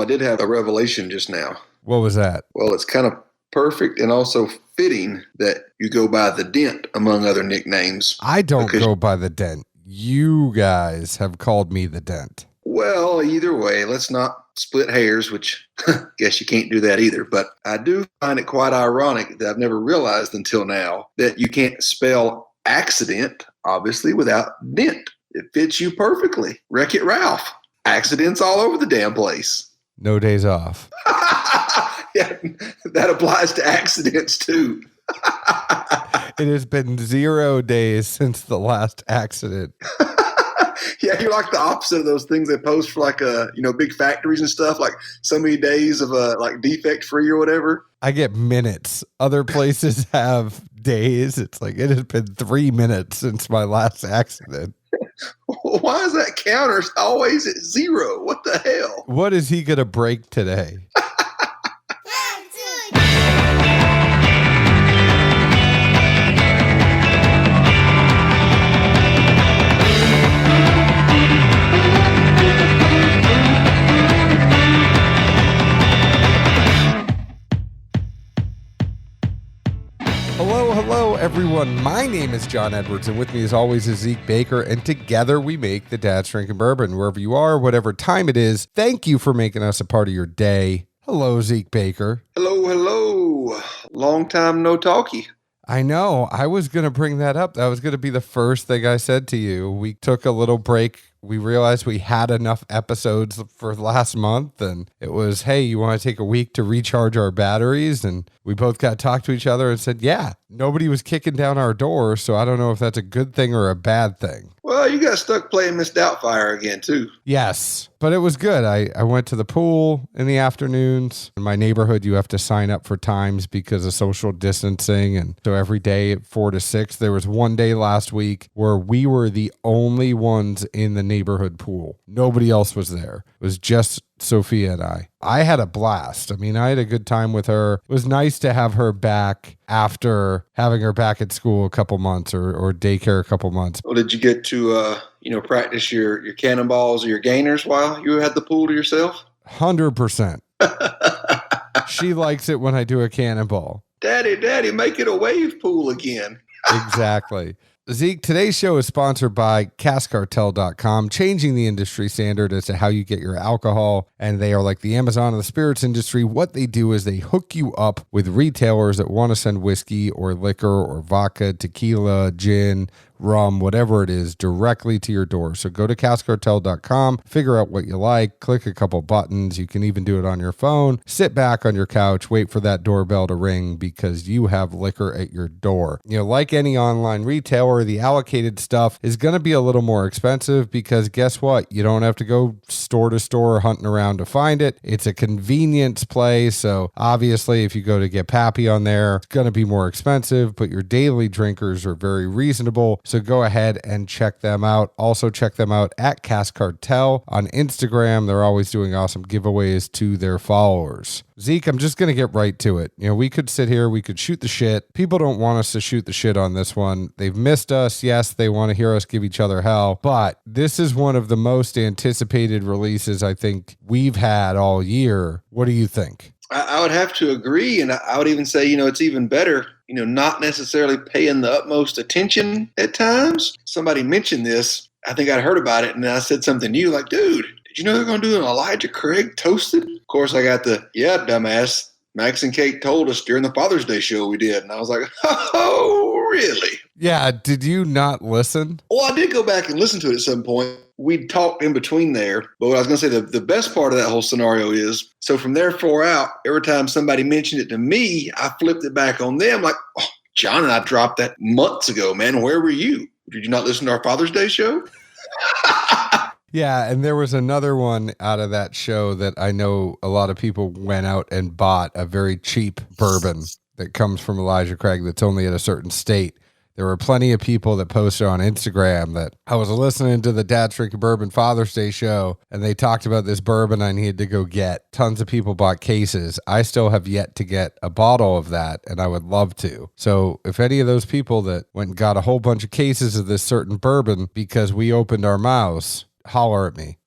I did have a revelation just now. What was that? Well, it's kind of perfect and also fitting that you go by the Dent among other nicknames. I don't go by the Dent. You guys have called me the Dent. Well, either way, let's not split hairs, which I guess you can't do that either. But I do find it quite ironic that I've never realized until now that you can't spell accident, obviously, without dent. It fits you perfectly. Wreck-It Ralph. Accidents all over the damn place. No days off. Yeah, that applies to accidents too. It has been 0 days since the last accident. Yeah, you're like the opposite of those things they post for like big factories and stuff, like so many days of like defect free or whatever. I get minutes. Other places have days. It's like it has been 3 minutes since my last accident. Why is that counter always at 0? What the hell? What is he going to break today? Hello, everyone. My name is John Edwards, and with me, as always, is Zeke Baker, and together we make the Dad's Drinking Bourbon. Wherever you are, whatever time it is, thank you for making us a part of your day. Hello, Zeke Baker. Hello. Long time no talkie. I know. I was going to bring that up. That was going to be the first thing I said to you. We took a little break. We realized we had enough episodes for last month, and it was, hey, you want to take a week to recharge our batteries? And we both got to talk to each other and said, yeah, nobody was kicking down our door, so I don't know if that's a good thing or a bad thing. Well, you got stuck playing Miss Doubtfire again, too. Yes, but it was good. I went to the pool in the afternoons. In my neighborhood, you have to sign up for times because of social distancing, and so every day at 4 to 6, there was one day last week where we were the only ones in the neighborhood pool. Nobody else was there. It was just Sophia and I. I had a blast. I mean, I had a good time with her. It was nice to have her back after having her back at school a couple months or daycare a couple months. Well, did you get to, practice your cannonballs or your gainers while you had the pool to yourself? 100%. She likes it when I do a cannonball. Daddy, make it a wave pool again. Exactly. Zeke, today's show is sponsored by CaskCartel.com, changing the industry standard as to how you get your alcohol. And they are like the Amazon of the spirits industry. What they do is they hook you up with retailers that want to send whiskey or liquor or vodka, tequila, gin, rum, whatever it is, directly to your door. So go to CaskCartel.com, figure out what you like, click a couple buttons. You can even do it on your phone. Sit back on your couch, wait for that doorbell to ring because you have liquor at your door. You know, like any online retailer, the allocated stuff is going to be a little more expensive because guess what? You don't have to go store to store hunting around to find it. It's a convenience play. So obviously, if you go to get Pappy on there, it's going to be more expensive, but your daily drinkers are very reasonable. So go ahead and check them out. Also check them out at Cask Cartel on Instagram. They're always doing awesome giveaways to their followers. Zeke, I'm just going to get right to it. You know, we could sit here, we could shoot the shit. People don't want us to shoot the shit on this one. They've missed us. Yes, they want to hear us give each other hell, but this is one of the most anticipated releases I think we've had all year. What do you think? I would have to agree, and I would even say, it's even better, not necessarily paying the utmost attention at times. Somebody mentioned this. I think I'd heard about it, and I said something to you like, dude, did you know they're going to do an Elijah Craig Toasted? Of course, I got yeah, dumbass. Max and Kate told us during the Father's Day show we did, and I was like, oh, really? Yeah, did you not listen? Well, I did go back and listen to it at some point. We talked in between there, but what I was going to say, the best part of that whole scenario is, so from therefore out, every time somebody mentioned it to me, I flipped it back on them like, oh, John and I dropped that months ago, man. Where were you? Did you not listen to our Father's Day show? Yeah, and there was another one out of that show that I know a lot of people went out and bought a very cheap bourbon that comes from Elijah Craig that's only in a certain state. There were plenty of people that posted on Instagram that I was listening to the Dad's Drinking Bourbon Father's Day show, and they talked about this bourbon I needed to go get. Tons of people bought cases. I still have yet to get a bottle of that, and I would love to. So if any of those people that went and got a whole bunch of cases of this certain bourbon because we opened our mouths, holler at me.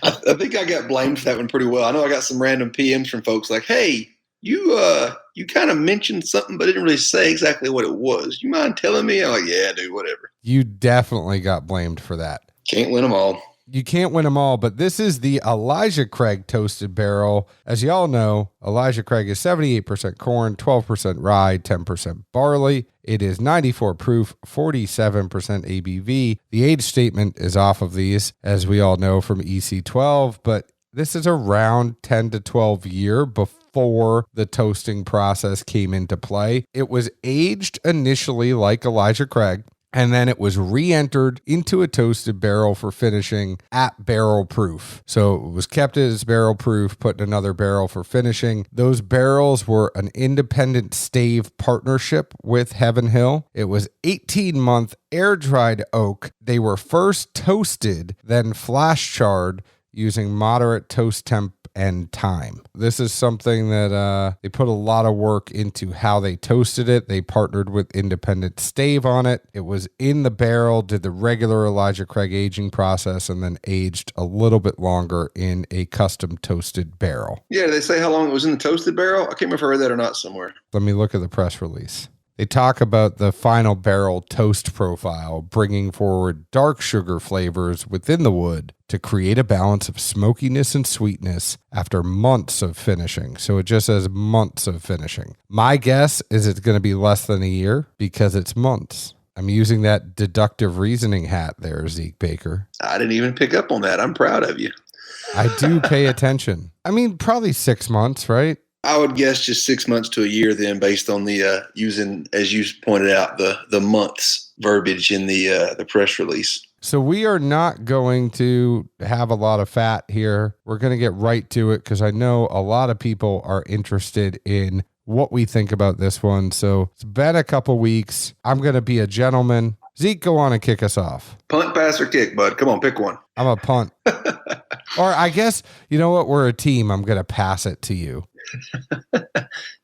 I think I got blamed for that one pretty well. I know I got some random PMs from folks like, hey, you kind of mentioned something but didn't really say exactly what it was. You mind telling me? I'm like, yeah, dude, whatever. You definitely got blamed for that. Can't win them all. You can't win them all, but this is the Elijah Craig Toasted Barrel. As you all know, Elijah Craig is 78% corn, 12% rye, 10% barley. It is 94 proof, 47% ABV. The age statement is off of these, as we all know from EC12, but this is around 10 to 12 year before the toasting process came into play. It was aged initially like Elijah Craig, and then it was re-entered into a toasted barrel for finishing at barrel proof. So it was kept as barrel proof, put in another barrel for finishing. Those barrels were an independent stave partnership with Heaven Hill. It was 18-month air-dried oak. They were first toasted, then flash charred using moderate toast temp and time. This is something that they put a lot of work into how they toasted it. They partnered with Independent Stave on it. It was in the barrel, did the regular Elijah Craig aging process, and then aged a little bit longer in a custom toasted barrel. Yeah, did they say how long it was in the toasted barrel? I can't remember if I read that or not somewhere. Let me look at the press release. They talk about the final barrel toast profile, bringing forward dark sugar flavors within the wood to create a balance of smokiness and sweetness after months of finishing. So it just says months of finishing. My guess is it's going to be less than a year because it's months. I'm using that deductive reasoning hat there, Zeke Baker. I didn't even pick up on that. I'm proud of you. I do pay attention. I mean, probably 6 months, right? I would guess just 6 months to a year then, based on the using, as you pointed out, the months verbiage in the press release. So we are not going to have a lot of fat here. We're going to get right to it because I know a lot of people are interested in what we think about this one. So it's been a couple weeks. I'm going to be a gentleman. Zeke, go on and kick us off. Punt, pass, or kick, bud. Come on, pick one. I'm a punt. Or I guess, you know what? We're a team. I'm going to pass it to you.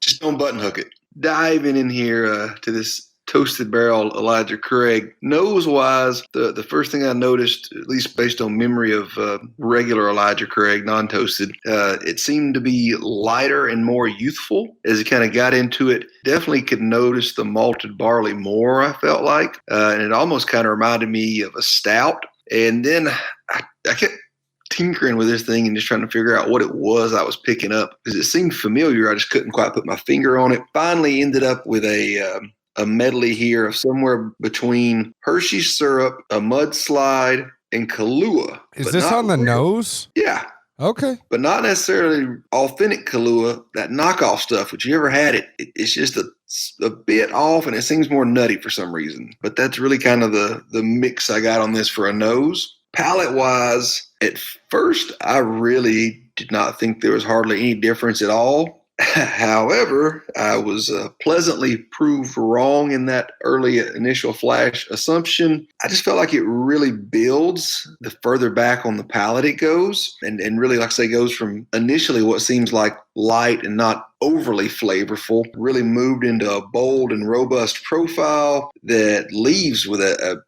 Just don't button hook it. Diving in here to this toasted barrel Elijah Craig. Nose wise, the first thing I noticed, at least based on memory of regular Elijah Craig, non-toasted, it seemed to be lighter and more youthful as it kind of got into it. Definitely could notice the malted barley more, I felt like. And it almost kind of reminded me of a stout. And then I kept tinkering with this thing and just trying to figure out what it was I was picking up because it seemed familiar. I just couldn't quite put my finger on it. Finally ended up with a medley here of somewhere between Hershey's syrup, a mudslide, and Kahlua. Is this on the nose? Yeah. Okay. But not necessarily authentic Kahlua, that knockoff stuff, which you ever had it's just a bit off and it seems more nutty for some reason. But that's really kind of the mix I got on this for a nose. Palate-wise, at first, I really did not think there was hardly any difference at all. However, I was pleasantly proved wrong in that early initial flash assumption. I just felt like it really builds the further back on the palate it goes. And really, like I say, goes from initially what seems like light and not overly flavorful, really moved into a bold and robust profile that leaves with a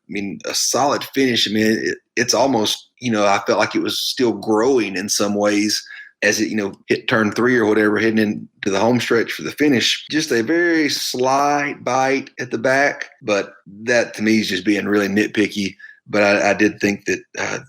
solid finish. I mean, it's almost, I felt like it was still growing in some ways as it, hit turn 3 or whatever, heading into the home stretch for the finish. Just a very slight bite at the back, but that to me is just being really nitpicky. But I did think that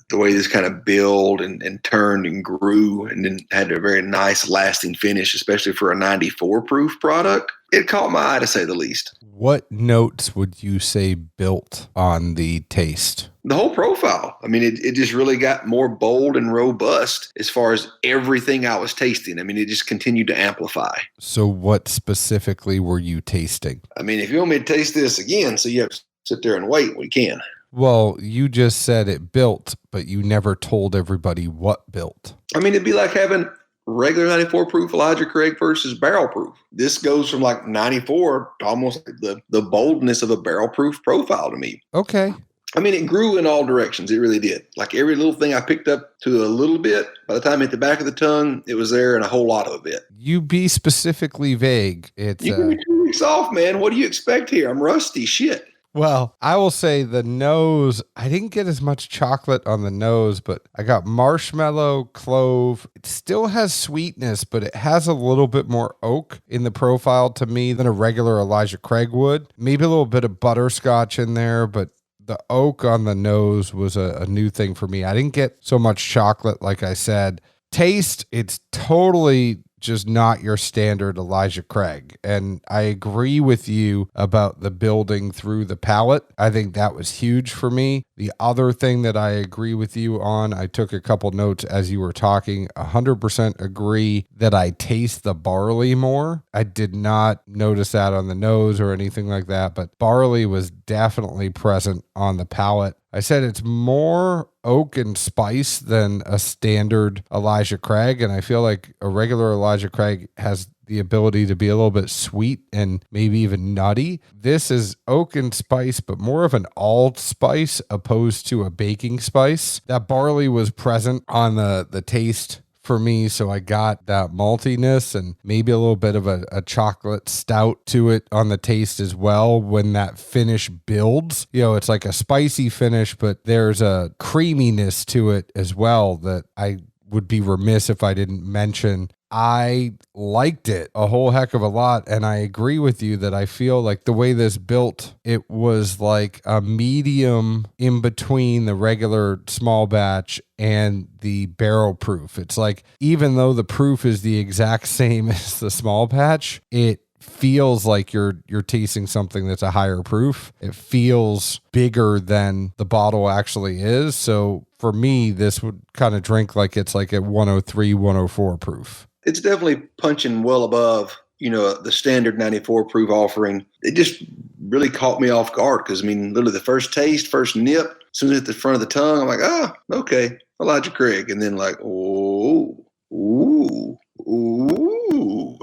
the way this kind of built and turned and grew and then had a very nice lasting finish, especially for a 94 proof product, it caught my eye to say the least. What notes would you say built on the taste? The whole profile. I mean, it just really got more bold and robust as far as everything I was tasting. I mean, it just continued to amplify. So what specifically were you tasting? I mean, if you want me to taste this again, so you have to sit there and wait, we can. Well, you just said it built, but you never told everybody what built. I mean, it'd be like having regular 94 proof Elijah Craig versus barrel proof. This goes from like 94 to almost the boldness of a barrel proof profile to me. Okay. I mean, it grew in all directions. It really did. Like every little thing I picked up to a little bit, by the time it hit the back of the tongue, it was there and a whole lot of it. You be specifically vague. You give me 2 weeks off, man. What do you expect here? I'm rusty. Shit. Well, I will say the nose, I didn't get as much chocolate on the nose, but I got marshmallow, clove. It still has sweetness, but it has a little bit more oak in the profile to me than a regular Elijah Craig would. Maybe a little bit of butterscotch in there, but the oak on the nose was a new thing for me. I didn't get so much chocolate, like I said. Taste, it's totally just not your standard Elijah Craig. And I agree with you about the building through the palate. I think that was huge for me. The other thing that I agree with you on, I took a couple notes as you were talking, 100% agree that I taste the barley more. I did not notice that on the nose or anything like that, but barley was definitely present on the palate. I said it's more oak and spice than a standard Elijah Craig, and I feel like a regular Elijah Craig has the ability to be a little bit sweet and maybe even nutty. This is oak and spice, but more of an allspice opposed to a baking spice. That barley was present on the taste for me, so I got that maltiness and maybe a little bit of a chocolate stout to it on the taste as well. When that finish builds, it's like a spicy finish, but there's a creaminess to it as well that I would be remiss if I didn't mention. I liked it a whole heck of a lot, and I agree with you that I feel like the way this built, it was like a medium in between the regular small batch and the barrel proof. It's like, even though the proof is the exact same as the small batch, it feels like you're tasting something that's a higher proof. It feels bigger than the bottle actually is. So for me, this would kind of drink like it's like a 103, 104 proof. It's definitely punching well above, the standard 94 proof offering. It just really caught me off guard because, literally the first taste, first nip, as soon as it hit the front of the tongue, I'm like, okay, Elijah Craig. And then like, ooh.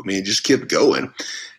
It just kept going.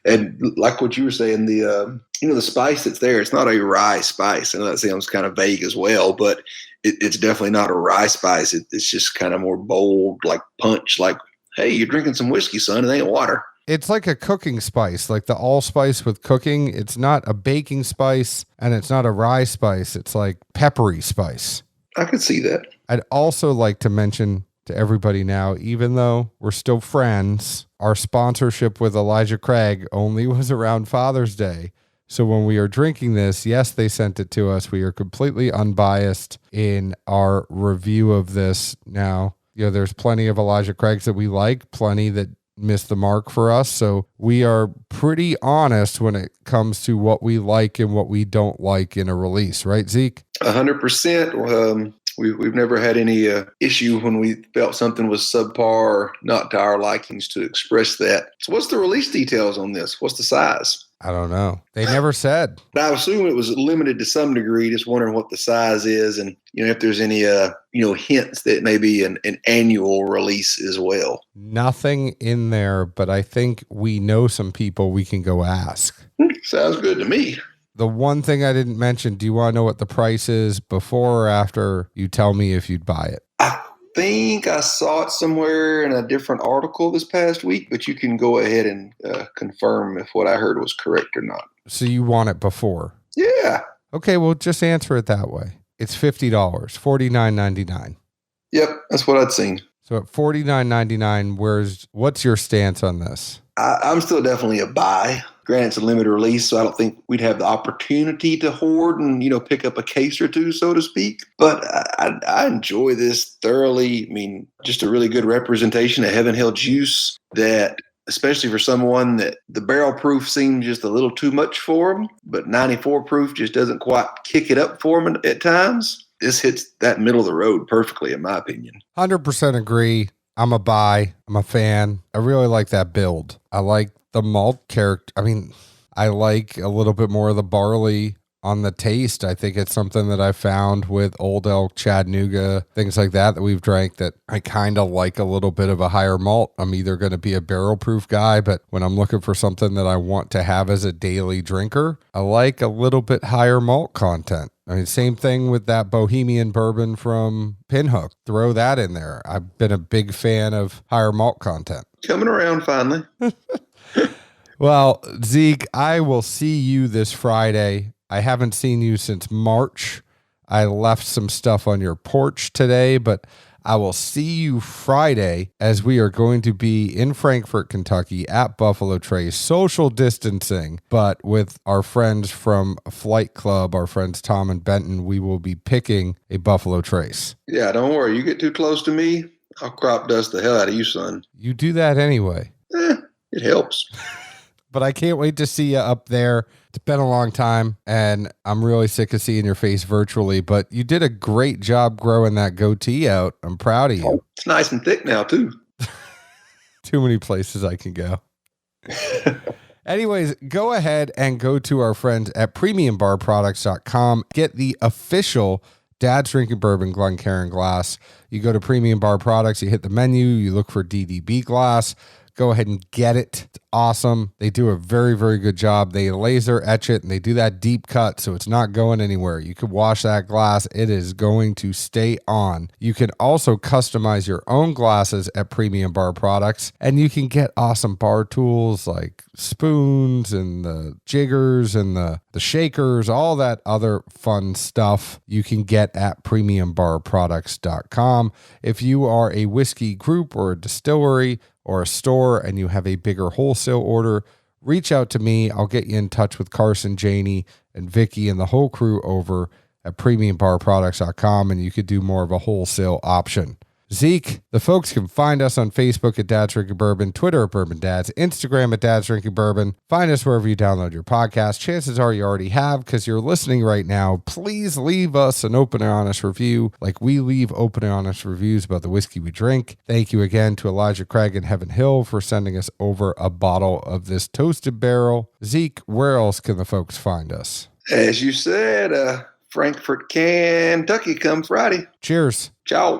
And like what you were saying, the spice that's there, it's not a rye spice. I know that sounds kind of vague as well, but it's definitely not a rye spice. It's just kind of more bold, like punch, like, hey, you're drinking some whiskey, son. It ain't water. It's like a cooking spice, like the allspice with cooking. It's not a baking spice and it's not a rye spice. It's like peppery spice. I could see that. I'd also like to mention to everybody now, even though we're still friends, our sponsorship with Elijah Craig only was around Father's Day. So when we are drinking this, yes, they sent it to us. We are completely unbiased in our review of this now. There's plenty of Elijah Craigs that we like, plenty that missed the mark for us. So we are pretty honest when it comes to what we like and what we don't like in a release. Right, Zeke? 100%. We've never had any issue when we felt something was subpar or not to our likings to express that. So what's the release details on this? What's the size? I don't know. They never said. I assume it was limited to some degree, just wondering what the size is and, if there's any, hints that it may be an annual release as well. Nothing in there, but I think we know some people we can go ask. Sounds good to me. The one thing I didn't mention, do you want to know what the price is before or after you tell me if you'd buy it? I think I saw it somewhere in a different article this past week, but you can go ahead and confirm if what I heard was correct or not. So you want it before? Yeah. Okay, well, just answer it that way. It's $50, $49.99. Yep, that's what I'd seen. So at $49.99, what's your stance on this? I'm still definitely a buy. Granted, it's a limited release, so I don't think we'd have the opportunity to hoard and, pick up a case or two, so to speak. But I enjoy this thoroughly. Just a really good representation of Heaven Hill juice that, especially for someone that the barrel proof seems just a little too much for them, but 94 proof just doesn't quite kick it up for them at times. This hits that middle of the road perfectly, in my opinion. 100% agree. I'm a buy. I'm a fan. I really like that build. I like the malt character. I like a little bit more of the barley on the taste. I think it's something that I found with Old Elk, Chattanooga, things like that we've drank that I kind of like a little bit of a higher malt. I'm either going to be a barrel proof guy, but when I'm looking for something that I want to have as a daily drinker, I like a little bit higher malt content. Same thing with that Bohemian bourbon from Pinhook. Throw that in there. I've been a big fan of higher malt content. Coming around finally. Well, Zeke, I will see you this Friday I haven't seen you since March. I left some stuff on your porch today, but I will see you Friday as we are going to be in Frankfort, Kentucky at Buffalo Trace, social distancing, but with our friends from Flight Club, our friends Tom and Benton, we will be picking a Buffalo Trace. Yeah, don't worry. You get too close to me, I'll crop dust the hell out of you, son. You do that anyway. It helps. But I can't wait to see you up there. It's been a long time, and I'm really sick of seeing your face virtually, but you did a great job growing that goatee out. I'm proud of you. It's nice and thick now, too. Too many places I can go. Anyways, go ahead and go to our friends at premiumbarproducts.com. Get the official Dad's Drinking Bourbon Glencairn glass. You go to Premium Bar Products, you hit the menu, you look for DDB glass. Go ahead and get it. It's awesome. They do a very, very good job. They laser etch it and they do that deep cut so it's not going anywhere. You could wash that glass. It is going to stay on. You can also customize your own glasses at Premium Bar Products, and you can get awesome bar tools like spoons and the jiggers and the shakers, all that other fun stuff you can get at premiumbarproducts.com. If you are a whiskey group or a distillery or a store and you have a bigger wholesale order, reach out to me. I'll get you in touch with Carson, Janie, and Vicky and the whole crew over at premiumbarproducts.com, and you could do more of a wholesale option. Zeke, the folks can find us on Facebook at Dad's Drinking Bourbon, Twitter at Bourbon Dads, Instagram at Dad's Drinking Bourbon. Find us wherever you download your podcast. Chances are you already have because you're listening right now. Please leave us an open and honest review like we leave open and honest reviews about the whiskey we drink. Thank you again to Elijah Craig and Heaven Hill for sending us over a bottle of this Toasted Barrel. Zeke, where else can the folks find us? As you said, Frankfort, Kentucky, come Friday. Cheers. Ciao.